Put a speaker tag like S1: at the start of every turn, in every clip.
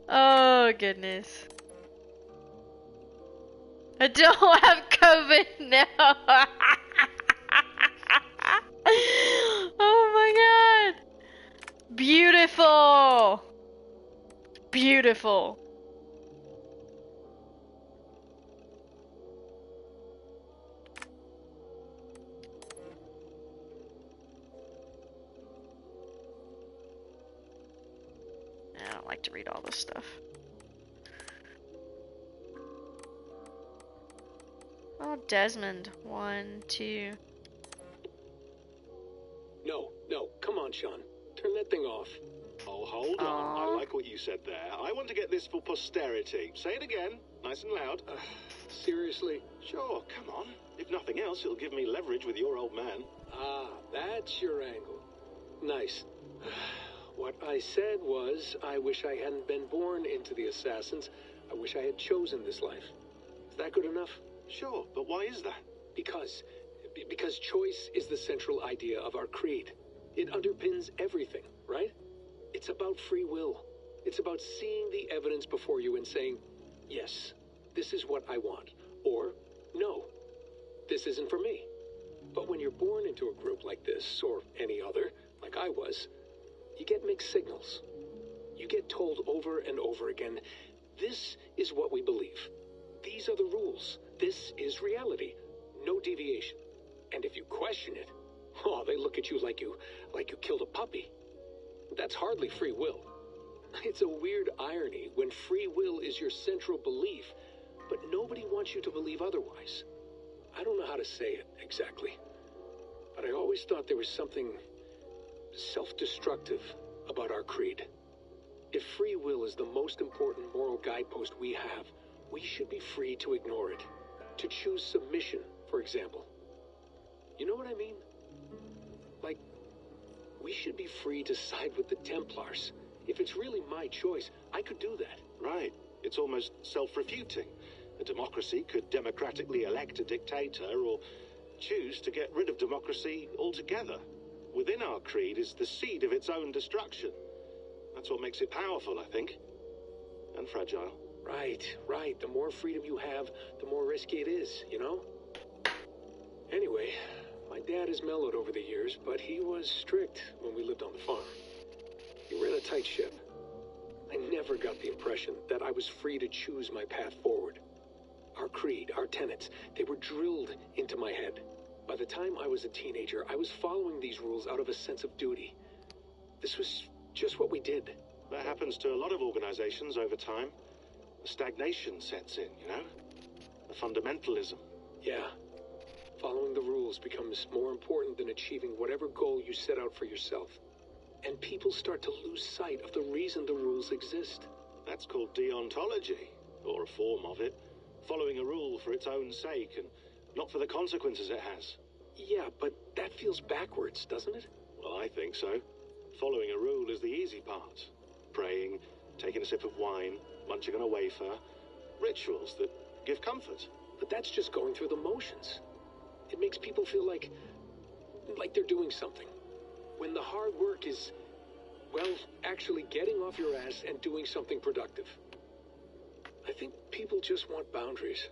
S1: Oh goodness. I don't have COVID now. Oh my god. Beautiful. Beautiful. I don't like to read all this stuff. Oh, Desmond. 1, 2.
S2: No, come on, Sean. Turn that thing off.
S3: Oh, hold on. I like what you said there. I want to get this for posterity. Say it again, nice and loud.
S2: Seriously?
S3: Sure, come on. If nothing else, it'll give me leverage with your old man.
S2: Ah, that's your angle. Nice. What I said was, I wish I hadn't been born into the Assassins. I wish I had chosen this life. Is that good enough?
S3: Sure, but why is that?
S2: Because choice is the central idea of our creed. It underpins everything, right? It's about free will. It's about seeing the evidence before you and saying, yes, this is what I want. Or, no, this isn't for me. But when you're born into a group like this, or any other, like I was, you get mixed signals. You get told over and over again, this is what we believe. These are the rules. This is reality. No deviation. And if you question it, oh, they look at you like you killed a puppy. That's hardly free will. It's a weird irony when free will is your central belief, but nobody wants you to believe otherwise. I don't know how to say it exactly, but I always thought there was something self-destructive about our creed. If free will is the most important moral guidepost we have, we should be free to ignore it. To choose submission, for example. You know what I mean? Like, we should be free to side with the Templars. If it's really my choice, I could do that.
S3: Right. It's almost self-refuting. A democracy could democratically elect a dictator or choose to get rid of democracy altogether. Within our creed is the seed of its own destruction. That's what makes it powerful, I think. And fragile.
S2: Right. The more freedom you have, the more risky it is, you know? Anyway, my dad has mellowed over the years, but he was strict when we lived on the farm. He ran a tight ship. I never got the impression that I was free to choose my path forward. Our creed, our tenets, they were drilled into my head. By the time I was a teenager, I was following these rules out of a sense of duty. This was just what we did.
S3: That happens to a lot of organizations over time. The stagnation sets in, you know? The fundamentalism.
S2: Yeah. Following the rules becomes more important than achieving whatever goal you set out for yourself. And people start to lose sight of the reason the rules exist.
S3: That's called deontology, or a form of it. Following a rule for its own sake and not for the consequences it has.
S2: Yeah, but that feels backwards, doesn't it?
S3: Well, I think so. Following a rule is the easy part. Praying, taking a sip of wine, munching on a wafer. Rituals that give comfort.
S2: But that's just going through the motions. It makes people feel like they're doing something. When the hard work is, well, actually getting off your ass and doing something productive. I think people just want boundaries.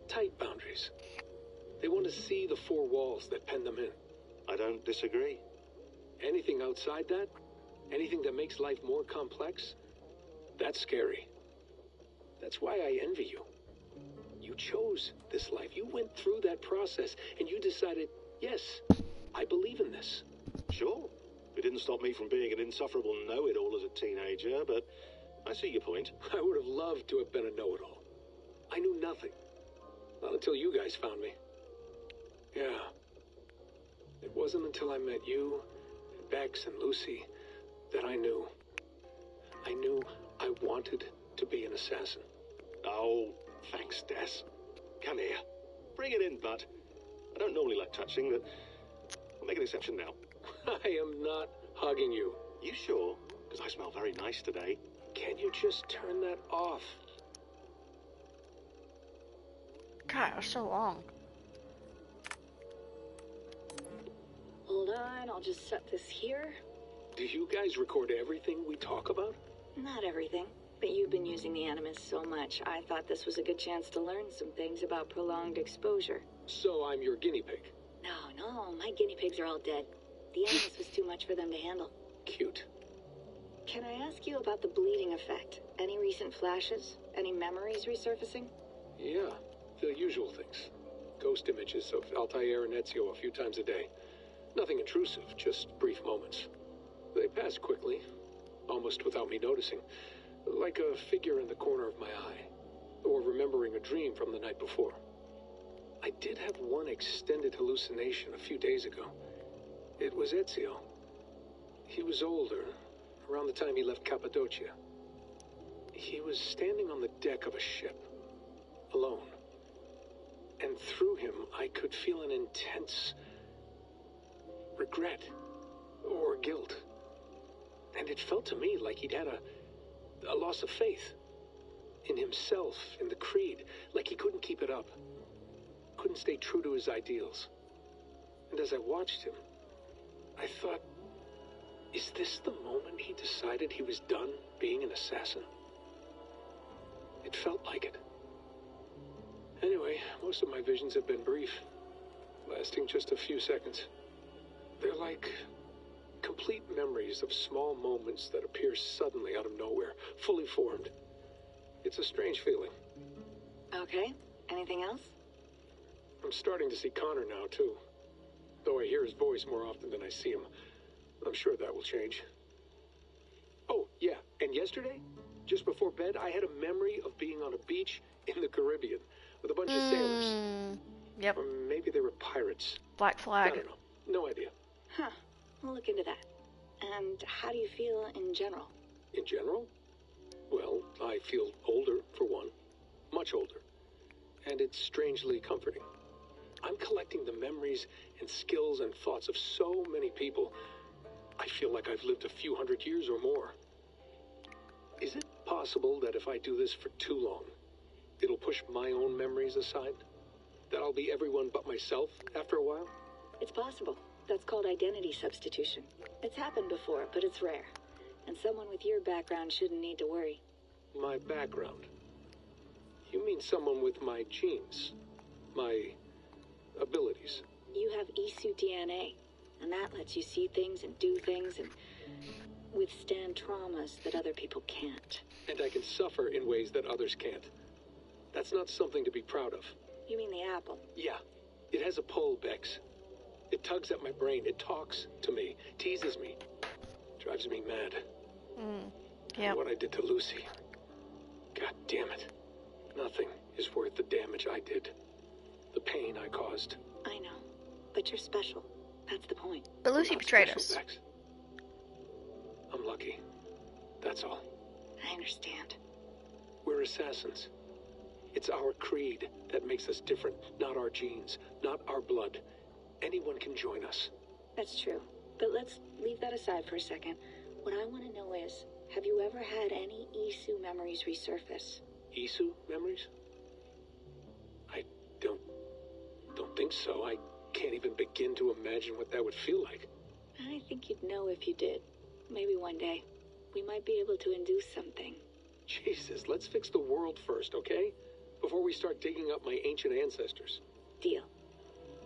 S2: Tight boundaries. They want to see the four walls that pen them in.
S3: I don't disagree.
S2: Anything outside that, anything that makes life more complex, that's scary. That's why I envy you. You chose this life. You went through that process and you decided, yes, I believe in this.
S3: Sure. It didn't stop me from being an insufferable know-it-all as a teenager, but I see your point.
S2: I would have loved to have been a know-it-all. I knew nothing. Not until you guys found me. Yeah. It wasn't until I met you, and Bex and Lucy, that I knew. I knew I wanted to be an assassin.
S3: Oh, thanks, Des. Come here. Bring it in, bud. I don't normally like touching, but I'll make an exception now.
S2: I am not hugging you.
S3: You sure? Because I smell very nice today.
S2: Can you just turn that off?
S1: God, it was so long.
S4: Hold on, I'll just set this here.
S2: Do you guys record everything we talk about?
S4: Not everything, but you've been using the Animus so much, I thought this was a good chance to learn some things about prolonged exposure.
S2: So I'm your guinea pig.
S4: No, my guinea pigs are all dead. The Animus was too much for them to handle.
S2: Cute.
S4: Can I ask you about the bleeding effect? Any recent flashes? Any memories resurfacing?
S2: Yeah, the usual things. Ghost images of Altair and Ezio a few times a day. Nothing intrusive, just brief moments. They pass quickly, almost without me noticing. Like a figure in the corner of my eye. Or remembering a dream from the night before. I did have one extended hallucination a few days ago. It was Ezio. He was older, around the time he left Cappadocia. He was standing on the deck of a ship, alone. And through him, I could feel an intense regret or guilt. And it felt to me like he'd had a loss of faith in himself, in the creed, like he couldn't keep it up, couldn't stay true to his ideals. And as I watched him, I thought, is this the moment he decided he was done being an assassin? It felt like it. Anyway, most of my visions have been brief, lasting just a few seconds. They're like complete memories of small moments that appear suddenly out of nowhere, fully formed. It's a strange feeling.
S4: Okay, anything else?
S2: I'm starting to see Connor now, too. Though I hear his voice more often than I see him. I'm sure that will change. Oh, yeah, and yesterday, just before bed, I had a memory of being on a beach in the Caribbean with a bunch of sailors.
S1: Yep.
S2: Or maybe they were pirates.
S1: Black
S2: I
S1: flag.
S2: don't know. No idea.
S4: Huh, we'll look into that. And how do you feel in general?
S2: In general? Well, I feel older, for one. Much older. And it's strangely comforting. I'm collecting the memories and skills and thoughts of so many people. I feel like I've lived a few hundred years or more. Is it possible that if I do this for too long, it'll push my own memories aside? That I'll be everyone but myself after a while?
S4: It's possible. That's called identity substitution. It's happened before, but it's rare. And someone with your background shouldn't need to worry.
S2: My background? You mean someone with my genes? My abilities?
S4: You have Isu DNA, and that lets you see things and do things and withstand traumas that other people can't.
S2: And I can suffer in ways that others can't. That's not something to be proud of.
S4: You mean the apple?
S2: Yeah. It has a pull, Bex. It tugs at my brain. It talks to me. Teases me. Drives me mad.
S1: Yeah.
S2: What I did to Lucy. God damn it. Nothing is worth the damage I did. The pain I caused.
S4: I know. But you're special. That's the point.
S1: But Lucy
S2: I'm not
S1: betrayed
S2: special,
S1: us.
S2: Bex. I'm lucky. That's all.
S4: I understand.
S2: We're assassins. It's our creed that makes us different, not our genes, not our blood. Anyone can join us.
S4: That's true. But let's leave that aside for a second. What I want to know is, have you ever had any Isu memories resurface?
S2: Isu memories? I don't think so. I can't even begin to imagine what that would feel like.
S4: I think you'd know if you did. Maybe one day. We might be able to induce something.
S2: Jesus, let's fix the world first, okay? Before we start digging up my ancient ancestors.
S4: Deal.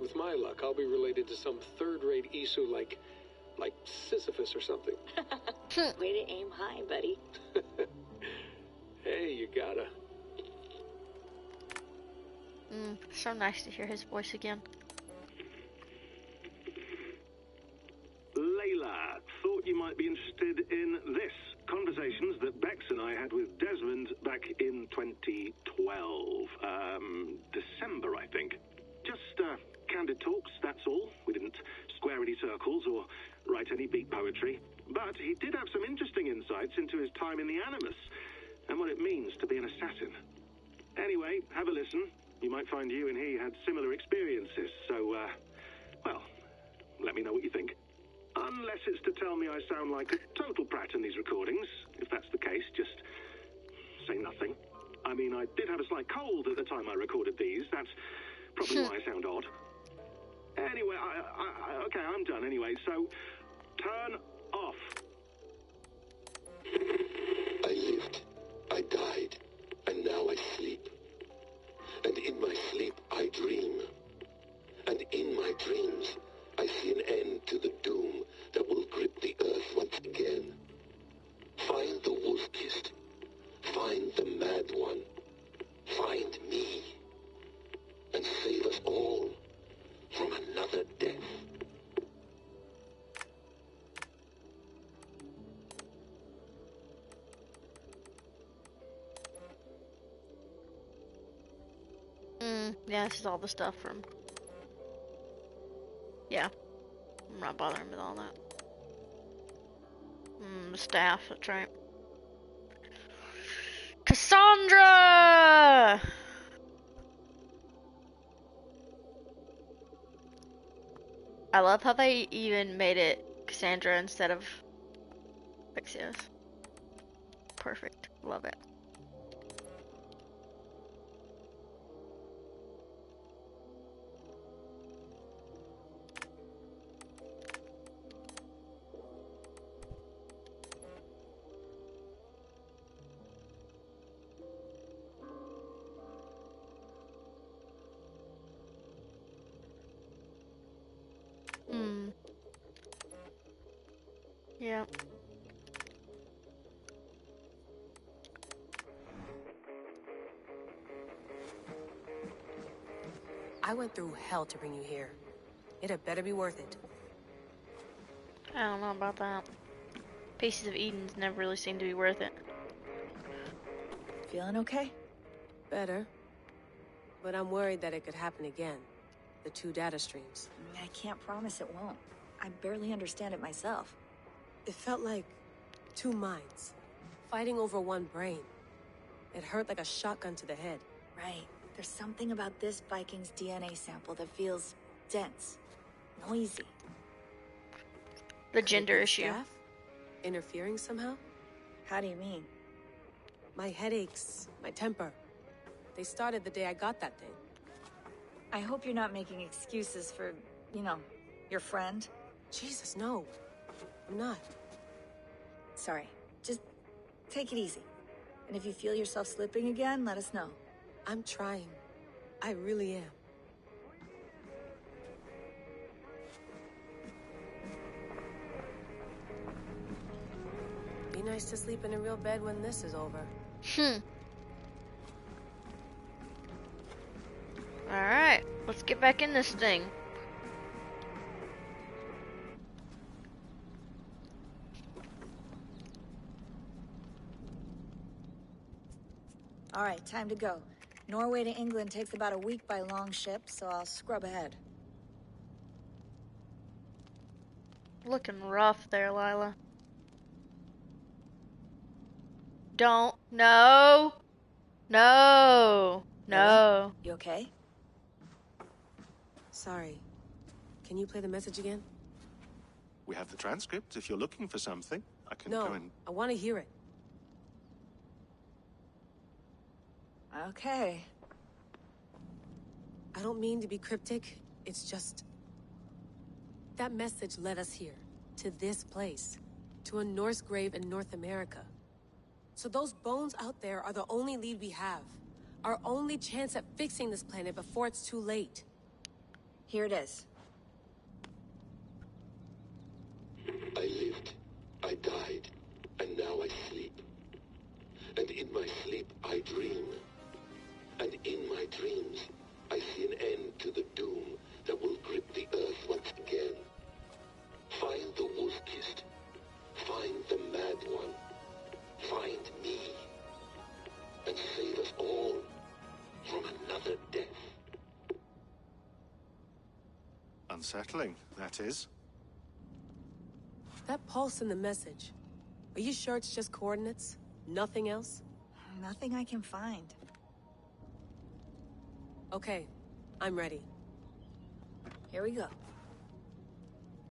S2: With my luck, I'll be related to some third-rate Isu like Sisyphus or something.
S4: Way to aim high, buddy.
S2: Hey, you gotta.
S1: So nice to hear his voice again.
S3: Layla, thought you might be interested in this. Conversations that Bex and I had with Desmond back in 2012. December, I think. Just candid talks, that's all. We didn't square any circles or write any beat poetry. But he did have some interesting insights into his time in the Animus and what it means to be an assassin. Anyway, have a listen. You might find you and he had similar experiences. So, well, let me know what you think. Unless it's to tell me I sound like a total prat in these recordings. If that's the case, just say nothing. I mean, I did have a slight cold at the time I recorded these. That's probably why I sound odd. Anyway, okay, I'm done anyway, so turn off.
S1: Yeah, this is all the stuff from... Yeah. I'm not bothering with all that. The staff, that's right. Cassandra! I love how they even made it Cassandra instead of Alexios. Perfect. Love it. Yeah.
S5: I went through hell to bring you here. It had better be worth it.
S1: I don't know about that. Pieces of Eden's never really seemed to be worth it.
S4: Feeling okay?
S5: Better. But I'm worried that it could happen again. The two data streams.
S4: I can't promise it won't. I barely understand it myself.
S5: It felt like two minds, fighting over one brain. It hurt like a shotgun to the head.
S4: Right. There's something about this Viking's DNA sample that feels dense, noisy.
S1: The gender issue.
S5: Staff? Interfering somehow?
S4: How do you mean?
S5: My headaches, my temper. They started the day I got that thing.
S4: I hope you're not making excuses for, you know, your friend.
S5: Jesus, no. I'm not.
S4: Sorry. Just take it easy. And if you feel yourself slipping again, let us know.
S5: I'm trying. I really am. Be nice to sleep in a real bed when this is over.
S1: Alright, let's get back in this thing.
S4: All right, time to go. Norway to England takes about a week by long ship, so I'll scrub ahead.
S1: Looking rough there, Lila. Don't. No. No. No.
S4: You okay?
S5: Sorry. Can you play the message again?
S3: We have the transcript if you're looking for something. I can
S5: No,
S3: go and...
S5: I want to hear it.
S4: Okay.
S5: I don't mean to be cryptic. It's just... that message led us here. To this place. To a Norse grave in North America. So those bones out there are the only lead we have. Our only chance at fixing this planet before it's too late.
S4: Here it is.
S6: I lived, I died, and now I sleep. And in my sleep I dream. And in my dreams I see an end to the doom that will grip the earth once again. Find the wolf-kissed. Find the mad one. Find me. And save us all from another death.
S3: Unsettling, that is.
S5: That pulse in the message. Are you sure it's just coordinates? Nothing else?
S4: Nothing I can find.
S5: Okay, I'm ready.
S4: Here we go.